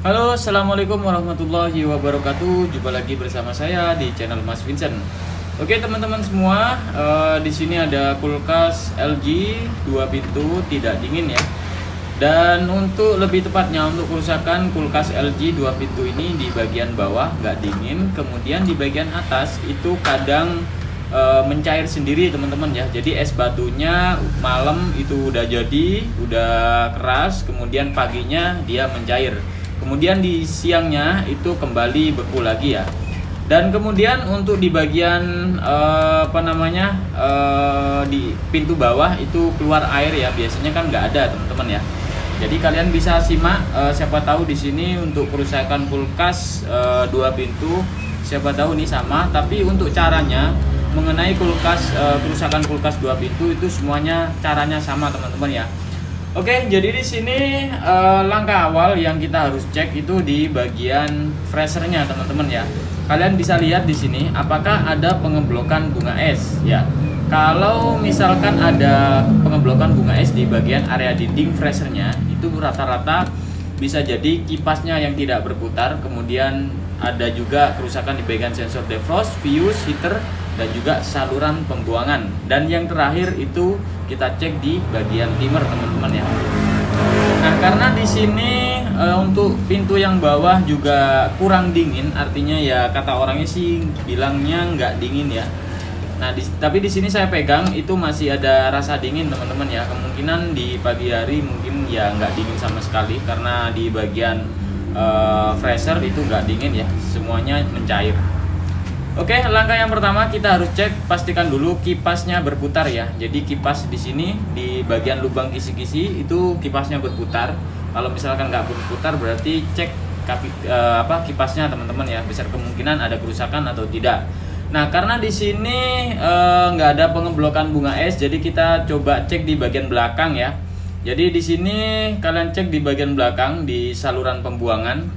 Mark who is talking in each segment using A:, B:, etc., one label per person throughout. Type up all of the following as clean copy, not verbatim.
A: Halo, assalamualaikum warahmatullahi wabarakatuh. Jumpa lagi bersama saya di channel Mas Vincent. Oke teman-teman semua, di sini ada kulkas LG 2 pintu tidak dingin ya. Dan untuk lebih tepatnya untuk kerusakan kulkas LG 2 pintu ini di bagian bawah nggak dingin, kemudian di bagian atas itu kadang mencair sendiri teman-teman ya. Jadi es batunya malam itu udah jadi, udah keras, kemudian paginya dia mencair. Kemudian di siangnya itu kembali beku lagi ya. Dan kemudian untuk di bagian di pintu bawah itu keluar air ya. Biasanya kan nggak ada teman-teman ya. Jadi kalian bisa simak, siapa tahu di sini untuk kerusakan kulkas 2 pintu, siapa tahu ini sama. Tapi untuk caranya mengenai kulkas kerusakan kulkas 2 pintu itu semuanya caranya sama teman-teman ya. Oke, jadi di sini langkah awal yang kita harus cek itu di bagian freezernya teman-teman ya. Kalian bisa lihat di sini apakah ada pengeblokan bunga es ya. Kalau misalkan ada pengeblokan bunga es di bagian area dinding freezernya, itu rata-rata bisa jadi kipasnya yang tidak berputar, kemudian ada juga kerusakan di bagian sensor defrost, fuse, heater, dan juga saluran pembuangan. Dan yang terakhir itu kita cek di bagian timer teman-teman ya. Nah, karena di sini untuk pintu yang bawah juga kurang dingin, artinya ya kata orangnya sih bilangnya nggak dingin ya. Nah, tapi di sini saya pegang itu masih ada rasa dingin teman-teman ya. Kemungkinan di pagi hari mungkin ya nggak dingin sama sekali karena di bagian freezer itu nggak dingin ya, semuanya mencair. Oke, langkah yang pertama kita harus cek, pastikan dulu kipasnya berputar ya. Jadi kipas di sini di bagian lubang kisi-kisi itu kipasnya berputar. Kalau misalkan nggak berputar berarti cek kipasnya teman-teman ya. Besar kemungkinan ada kerusakan atau tidak. Nah, karena di sini nggak ada pengeblokan bunga es, jadi kita coba cek di bagian belakang ya. Jadi di sini kalian cek di bagian belakang di saluran pembuangan.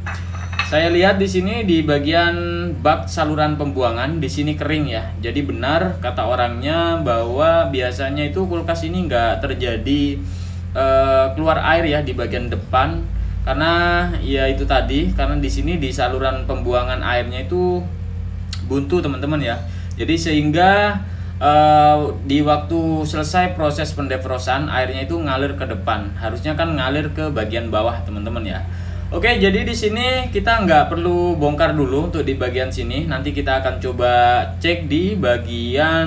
A: Saya lihat di sini di bagian bak saluran pembuangan di sini kering ya. Jadi benar kata orangnya bahwa biasanya itu kulkas ini nggak terjadi keluar air ya di bagian depan, karena ya itu tadi karena di sini di saluran pembuangan airnya itu buntu teman-teman ya. Jadi sehingga di waktu selesai proses pendefrosan airnya itu ngalir ke depan, harusnya kan ngalir ke bagian bawah teman-teman ya. Oke, jadi di sini kita nggak perlu bongkar dulu untuk di bagian sini. Nanti kita akan coba cek di bagian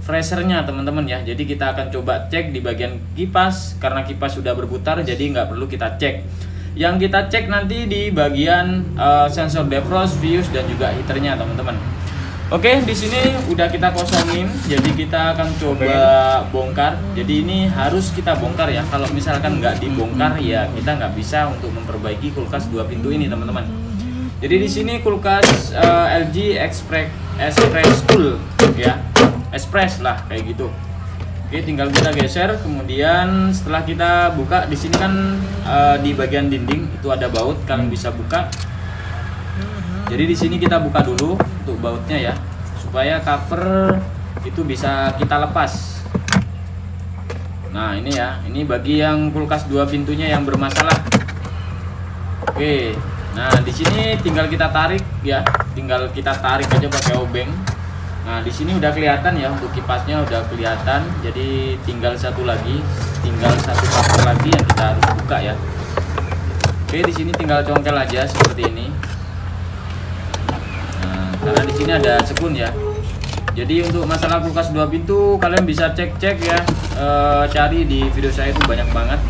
A: freezernya teman-teman ya. Jadi kita akan coba cek di bagian kipas, karena kipas sudah berputar jadi nggak perlu kita cek. Yang kita cek nanti di bagian sensor defrost, fuse, dan juga heaternya teman-teman. Oke, di sini udah kita kosongin, jadi kita akan coba bongkar. Jadi ini harus kita bongkar ya. Kalau misalkan nggak dibongkar ya kita nggak bisa untuk memperbaiki kulkas 2 pintu ini teman-teman. Jadi di sini kulkas LG Express Cool ya, Express lah kayak gitu. Oke, tinggal kita geser. Kemudian setelah kita buka, di sini kan di bagian dinding itu ada baut, kalian bisa buka. Jadi di sini kita buka dulu untuk bautnya ya, supaya cover itu bisa kita lepas. Nah ini ya, ini bagi yang kulkas 2 pintunya yang bermasalah. Oke, nah di sini tinggal kita tarik ya, tinggal kita tarik aja pakai obeng. Nah di sini udah kelihatan ya, untuk kipasnya udah kelihatan. Jadi tinggal satu lagi, tinggal satu cover lagi yang kita harus buka ya. Oke, di sini tinggal congkel aja seperti ini. Karena di sini ada sekun ya. Jadi untuk masalah kulkas 2 pintu kalian bisa cek-cek ya, cari di video saya itu banyak banget.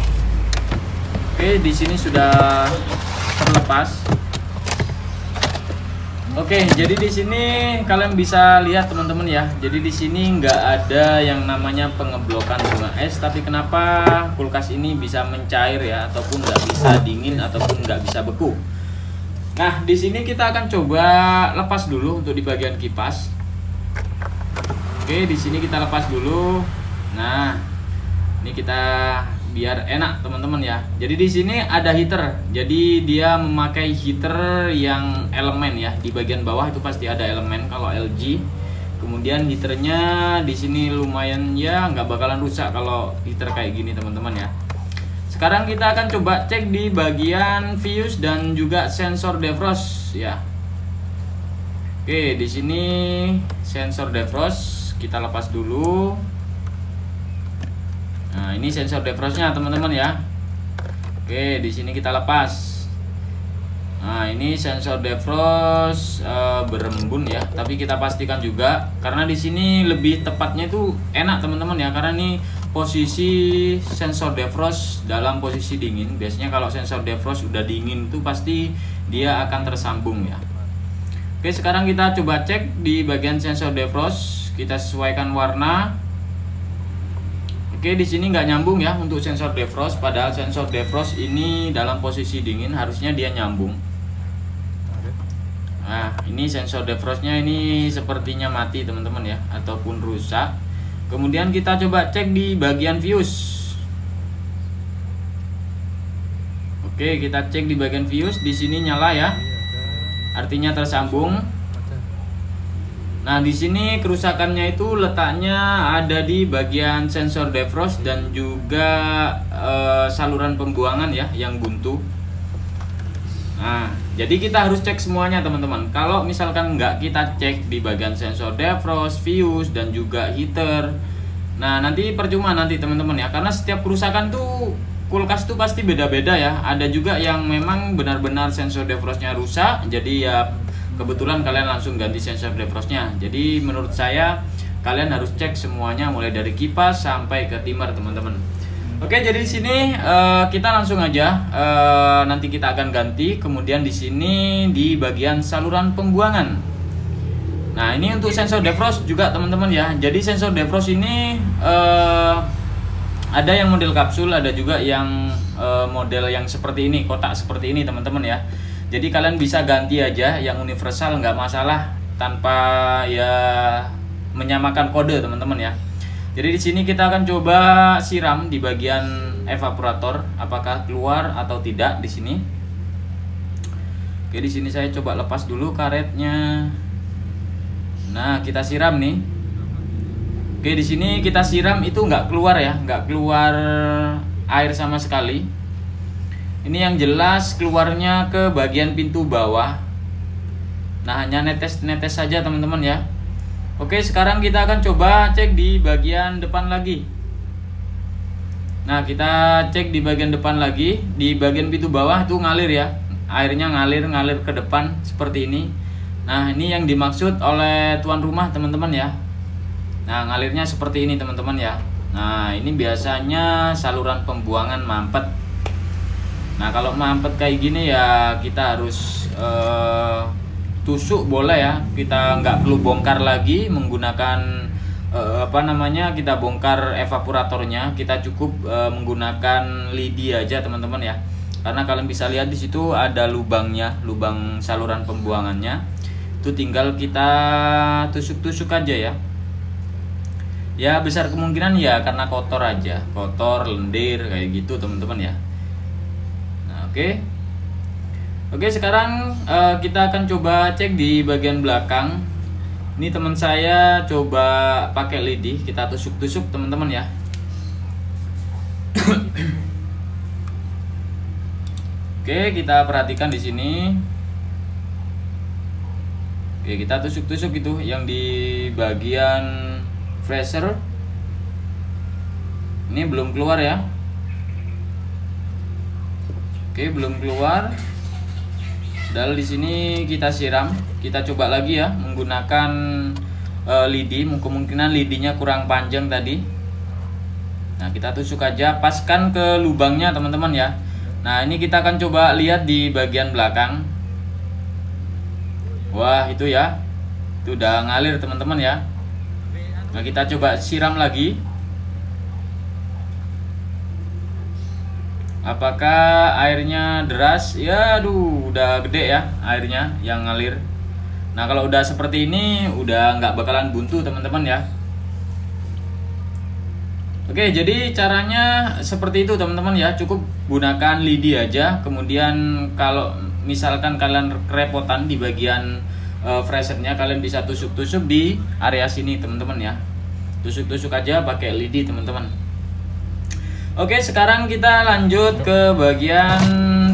A: Oke, di sini sudah terlepas. Oke, jadi di sini kalian bisa lihat teman-teman ya. Jadi di sini nggak ada yang namanya pengeblokan bunga es, tapi kenapa kulkas ini bisa mencair ya, ataupun nggak bisa dingin ataupun nggak bisa beku. Nah, di sini kita akan coba lepas dulu untuk di bagian kipas. Oke, di sini kita lepas dulu. Nah, ini kita biar enak teman-teman ya. Jadi di sini ada heater. Jadi dia memakai heater yang elemen ya. Di bagian bawah itu pasti ada elemen kalau LG. Kemudian heaternya di sini lumayan ya, nggak bakalan rusak kalau heater kayak gini teman-teman ya. Sekarang kita akan coba cek di bagian fuse dan juga sensor defrost ya. Oke, di sini sensor defrost kita lepas dulu. Nah, ini sensor defrostnya teman-teman ya. Oke, di sini kita lepas. Nah, ini sensor defrost berembun ya, tapi kita pastikan juga karena di sini lebih tepatnya itu enak teman-teman ya, karena ini posisi sensor defrost dalam posisi dingin. Biasanya kalau sensor defrost udah dingin itu pasti dia akan tersambung ya. Oke, sekarang kita coba cek di bagian sensor defrost, kita sesuaikan warna. Oke, di sini nggak nyambung ya untuk sensor defrost, padahal sensor defrost ini dalam posisi dingin harusnya dia nyambung. Nah, ini sensor defrostnya ini sepertinya mati teman-teman ya, ataupun rusak. Kemudian kita coba cek di bagian fuse. Oke, kita cek di bagian fuse, di sini nyala ya, artinya tersambung. Nah, di sini kerusakannya itu letaknya ada di bagian sensor defrost dan juga saluran pembuangan ya yang buntu. Nah, jadi kita harus cek semuanya teman-teman. Kalau misalkan nggak kita cek di bagian sensor defrost, fuse dan juga heater, nah nanti percuma nanti teman-teman ya, karena setiap kerusakan tuh kulkas tuh pasti beda-beda ya. Ada juga yang memang benar-benar sensor defrostnya rusak, jadi ya kebetulan kalian langsung ganti sensor defrostnya. Jadi menurut saya kalian harus cek semuanya mulai dari kipas sampai ke timer teman-teman. Oke, jadi di sini kita langsung aja nanti kita akan ganti. Kemudian di sini di bagian saluran pembuangan. Nah, ini untuk sensor defrost juga teman-teman ya. Jadi sensor defrost ini ada yang model kapsul, ada juga yang model yang seperti ini, kotak seperti ini teman-teman ya. Jadi kalian bisa ganti aja yang universal, nggak masalah, tanpa ya menyamakan kode teman-teman ya. Jadi di sini kita akan coba siram di bagian evaporator, apakah keluar atau tidak di sini. Oke, di sini saya coba lepas dulu karetnya. Nah, kita siram nih. Oke, di sini kita siram itu nggak keluar ya, nggak keluar air sama sekali. Ini yang jelas keluarnya ke bagian pintu bawah. Nah, hanya netes-netes saja teman-teman ya. Oke, sekarang kita akan coba cek di bagian depan lagi. Nah, kita cek di bagian depan lagi. Di bagian pintu bawah itu ngalir ya, airnya ngalir ke depan seperti ini. Nah, ini yang dimaksud oleh tuan rumah teman-teman ya. Nah, ngalirnya seperti ini teman-teman ya. Nah, ini biasanya saluran pembuangan mampet. Nah, kalau mampet kayak gini ya kita harus tusuk boleh ya, kita nggak perlu bongkar lagi menggunakan kita bongkar evaporatornya, kita cukup menggunakan lidi aja teman-teman ya, karena kalian bisa lihat di situ ada lubangnya, lubang saluran pembuangannya, itu tinggal kita tusuk-tusuk aja ya. Ya besar kemungkinan ya karena kotor aja, kotor, lendir kayak gitu teman-teman ya. Nah, Oke, sekarang kita akan coba cek di bagian belakang. Ini teman saya coba pakai lidi, kita tusuk-tusuk teman-teman ya. Oke, kita perhatikan di sini. Oke, kita tusuk-tusuk itu yang di bagian freezer. Ini belum keluar ya. Oke, belum keluar. Padahal di sini kita siram, kita coba lagi ya menggunakan lidi. Kemungkinan lidinya kurang panjang tadi. Nah, kita tusuk aja, paskan ke lubangnya teman-teman ya. Nah, ini kita akan coba lihat di bagian belakang. Wah, itu ya, itu udah ngalir teman-teman ya. Nah, kita coba siram lagi. Apakah airnya deras? Ya, aduh, udah gede ya airnya yang ngalir. Nah, kalau udah seperti ini, udah nggak bakalan buntu teman-teman ya. Oke, jadi caranya seperti itu teman-teman ya. Cukup gunakan lidi aja. Kemudian kalau misalkan kalian kerepotan di bagian freezernya, kalian bisa tusuk-tusuk di area sini teman-teman ya. Tusuk-tusuk aja pakai lidi teman-teman. Oke, sekarang kita lanjut ke bagian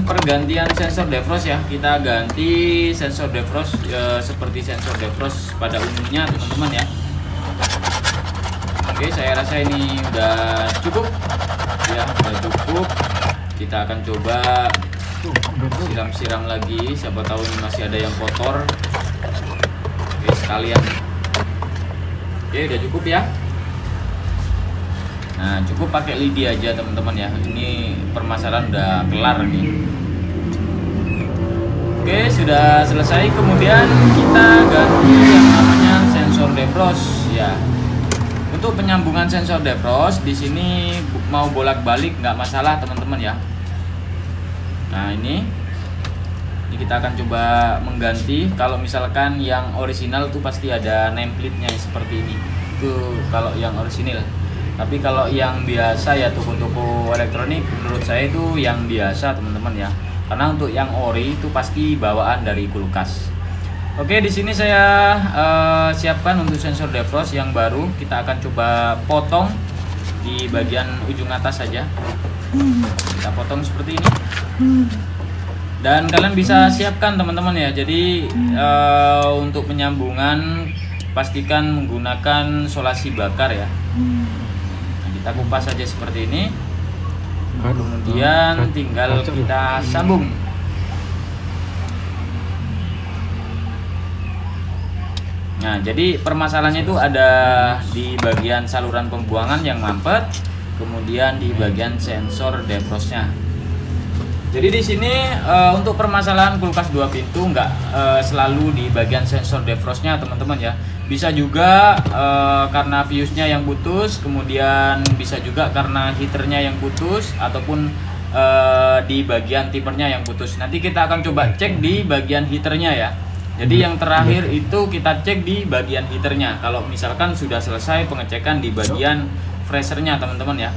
A: pergantian sensor defrost ya. Kita ganti sensor defrost seperti sensor defrost pada umumnya teman-teman ya. Oke, saya rasa ini udah cukup ya, udah cukup. Kita akan coba siram-siram lagi, siapa tahu ini masih ada yang kotor. Oke, sekalian. Oke, udah cukup ya. Nah, cukup pakai lidi aja teman-teman ya. Ini permasalahan udah kelar nih. Oke, sudah selesai. Kemudian kita ganti yang namanya sensor defrost ya. Untuk penyambungan sensor defrost di sini mau bolak-balik nggak masalah teman-teman ya. Nah, ini kita akan coba mengganti. Kalau misalkan yang original tuh pasti ada nameplate-nya seperti ini. Itu kalau yang original. Tapi kalau yang biasa ya toko-toko elektronik menurut saya itu yang biasa teman-teman ya. Karena untuk yang ori itu pasti bawaan dari kulkas. Oke, di sini saya siapkan untuk sensor defrost yang baru. Kita akan coba potong di bagian ujung atas saja. Kita potong seperti ini. Dan kalian bisa siapkan teman-teman ya. Jadi untuk penyambungan pastikan menggunakan solasi bakar ya. Kita kupas saja seperti ini, kemudian tinggal kita sambung. Nah, jadi permasalahannya itu ada di bagian saluran pembuangan yang mampet, kemudian di bagian sensor defrostnya. Jadi di sini untuk permasalahan kulkas 2 pintu nggak selalu di bagian sensor defrostnya teman-teman ya. Bisa juga karena fuse-nya yang putus, kemudian bisa juga karena heaternya yang putus, ataupun di bagian timernya yang putus. Nanti kita akan coba cek di bagian heaternya ya. Jadi yang terakhir itu kita cek di bagian heaternya. Kalau misalkan sudah selesai pengecekan di bagian freshernya teman-teman ya.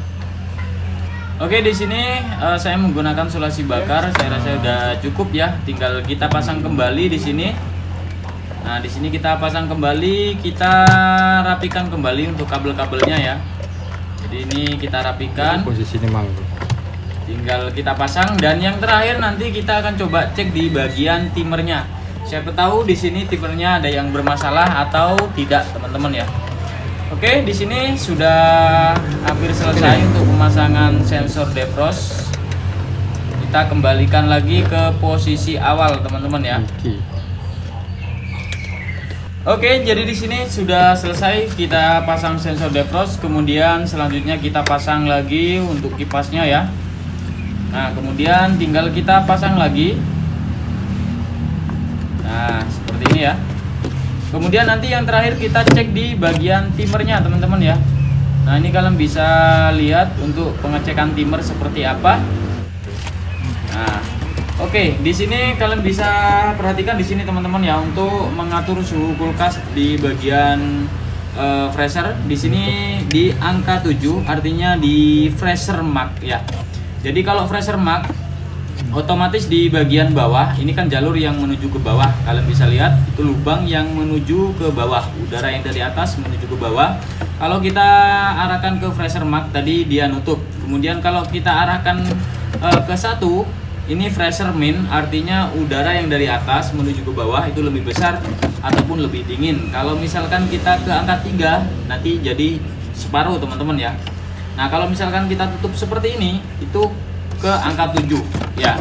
A: Oke, di sini saya menggunakan solasi bakar. Saya rasa sudah cukup ya. Tinggal kita pasang kembali di sini. Nah, di sini kita pasang kembali, kita rapikan kembali untuk kabel-kabelnya ya. Jadi ini kita rapikan.
B: Posisinya mau.
A: Tinggal kita pasang dan yang terakhir nanti kita akan coba cek di bagian timernya. Siapa tahu di sini timernya ada yang bermasalah atau tidak, teman-teman ya. Oke, di sini sudah hampir selesai untuk pemasangan sensor defrost. Kita kembalikan lagi ke posisi awal, teman-teman ya. Oke, jadi di sini sudah selesai kita pasang sensor defrost, kemudian selanjutnya kita pasang lagi untuk kipasnya ya. Nah, kemudian tinggal kita pasang lagi. Nah, seperti ini ya. Kemudian nanti yang terakhir kita cek di bagian timernya teman-teman ya. Nah, ini kalian bisa lihat untuk pengecekan timer seperti apa. Nah, oke, di sini kalian bisa perhatikan di sini teman-teman ya, untuk mengatur suhu kulkas di bagian fresher. Di sini di angka 7, artinya di fresher mark ya. Jadi kalau fresher mark otomatis di bagian bawah, ini kan jalur yang menuju ke bawah. Kalian bisa lihat itu lubang yang menuju ke bawah, udara yang dari atas menuju ke bawah. Kalau kita arahkan ke fresher mark tadi dia nutup. Kemudian kalau kita arahkan ke 1, ini fresher min, artinya udara yang dari atas menuju ke bawah itu lebih besar ataupun lebih dingin. Kalau misalkan kita ke angka 3, nanti jadi separuh teman-teman ya. Nah, kalau misalkan kita tutup seperti ini, itu ke angka 7 ya.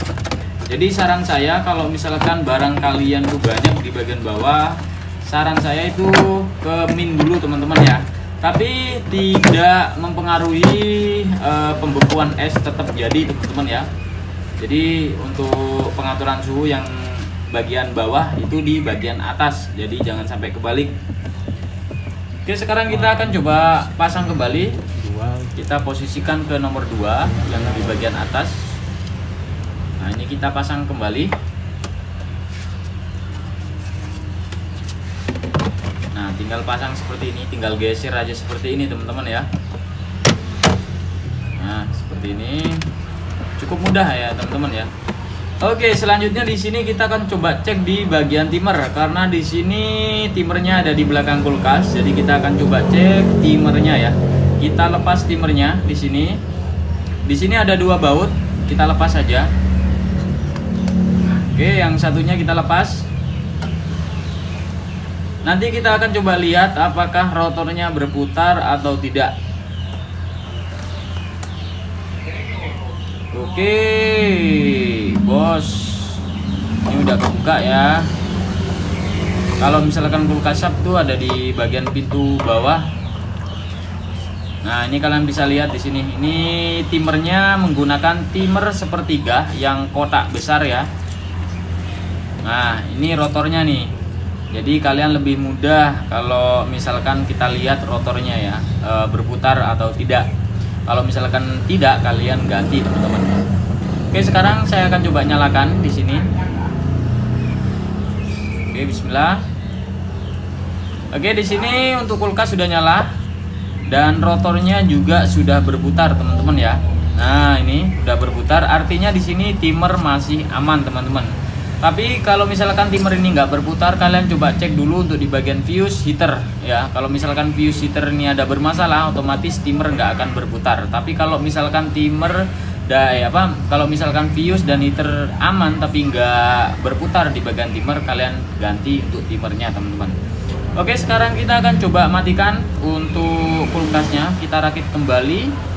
A: Jadi saran saya kalau misalkan barang kalian tuh banyak di bagian bawah, saran saya itu ke min dulu teman-teman ya. Tapi tidak mempengaruhi pembekuan es, tetap jadi teman-teman ya. Jadi untuk pengaturan suhu yang bagian bawah itu di bagian atas, jadi jangan sampai kebalik. Oke, sekarang kita akan coba pasang kembali. Kita posisikan ke nomor 2 yang di bagian atas. Nah, ini kita pasang kembali. Nah, tinggal pasang seperti ini, tinggal geser aja seperti ini teman-teman ya. Nah, seperti ini. Cukup mudah ya teman-teman ya. Oke, selanjutnya di sini kita akan coba cek di bagian timer, karena di sini timernya ada di belakang kulkas. Jadi kita akan coba cek timernya ya. Kita lepas timernya di sini. Di sini ada 2 baut, kita lepas saja. Oke, yang satunya kita lepas. Nanti kita akan coba lihat apakah rotornya berputar atau tidak. Oke, bos, ini udah kebuka ya. Kalau misalkan kulkas sub tuh ada di bagian pintu bawah. Nah, ini kalian bisa lihat di sini. Ini timernya menggunakan timer sepertiga yang kotak besar ya. Nah, ini rotornya nih. Jadi kalian lebih mudah kalau misalkan kita lihat rotornya ya, berputar atau tidak. Kalau misalkan tidak, kalian ganti teman-teman. Oke, sekarang saya akan coba nyalakan di sini. Oke, bismillah. Oke, di sini untuk kulkas sudah nyala dan rotornya juga sudah berputar, teman-teman ya. Nah, ini udah berputar, artinya di sini timer masih aman, teman-teman. Tapi kalau misalkan timer ini nggak berputar, kalian coba cek dulu untuk di bagian fuse heater ya. Kalau misalkan fuse heater ini ada bermasalah, otomatis timer nggak akan berputar. Tapi kalau misalkan timer kalau misalkan fuse dan heater aman tapi nggak berputar di bagian timer, kalian ganti untuk timernya, teman-teman. Oke, sekarang kita akan coba matikan untuk kulkasnya. Kita rakit kembali.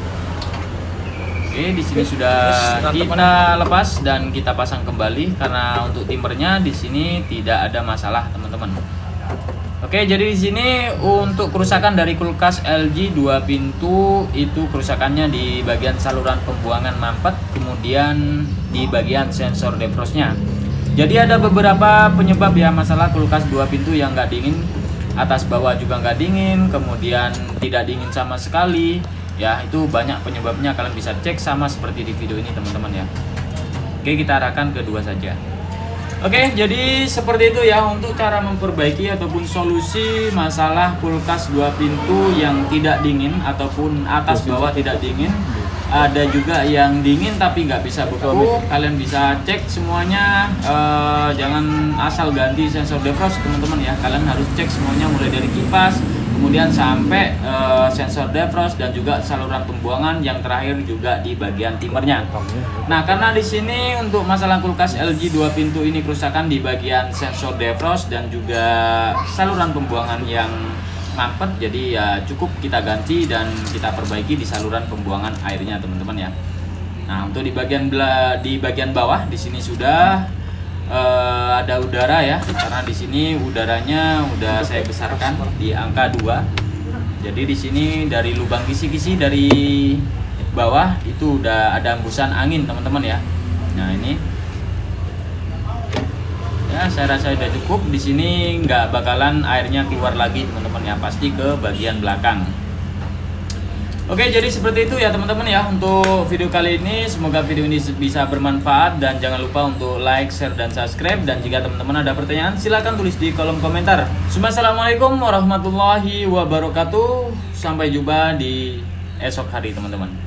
A: Oke, di sini sudah kita lepas dan kita pasang kembali karena untuk timernya di sini tidak ada masalah, teman-teman. Oke, jadi di sini untuk kerusakan dari kulkas LG 2 pintu itu kerusakannya di bagian saluran pembuangan mampet, kemudian di bagian sensor defrostnya. Jadi ada beberapa penyebab ya masalah kulkas 2 pintu yang nggak dingin, atas bawah juga nggak dingin, kemudian tidak dingin sama sekali. Ya, itu banyak penyebabnya, kalian bisa cek sama seperti di video ini, teman-teman ya. Oke, kita arahkan kedua saja. Oke, jadi seperti itu ya untuk cara memperbaiki ataupun solusi masalah kulkas 2 pintu yang tidak dingin ataupun atas bawah tidak dingin. Ada juga yang dingin tapi nggak bisa beku. Kalian bisa cek semuanya, jangan asal ganti sensor defrost, teman-teman ya. Kalian harus cek semuanya mulai dari kipas, kemudian sampai sensor defrost dan juga saluran pembuangan, yang terakhir juga di bagian timernya. Nah, karena di sini untuk masalah kulkas LG 2 pintu ini kerusakan di bagian sensor defrost dan juga saluran pembuangan yang mampet, jadi ya cukup kita ganti dan kita perbaiki di saluran pembuangan airnya, teman-teman ya. Nah, untuk di bagian bawah di sini sudah ada udara ya, karena di sini udaranya udah saya besarkan di angka 2. Jadi di sini dari lubang kisi-kisi dari bawah itu udah ada hembusan angin, teman-teman ya. Nah, ini ya saya rasa sudah cukup. Di sini nggak bakalan airnya keluar lagi, teman-teman ya, pasti ke bagian belakang. Oke, jadi seperti itu ya teman-teman ya untuk video kali ini. Semoga video ini bisa bermanfaat dan jangan lupa untuk like, share, dan subscribe. Dan jika teman-teman ada pertanyaan, silahkan tulis di kolom komentar. Assalamualaikum warahmatullahi wabarakatuh. Sampai jumpa di esok hari, teman-teman.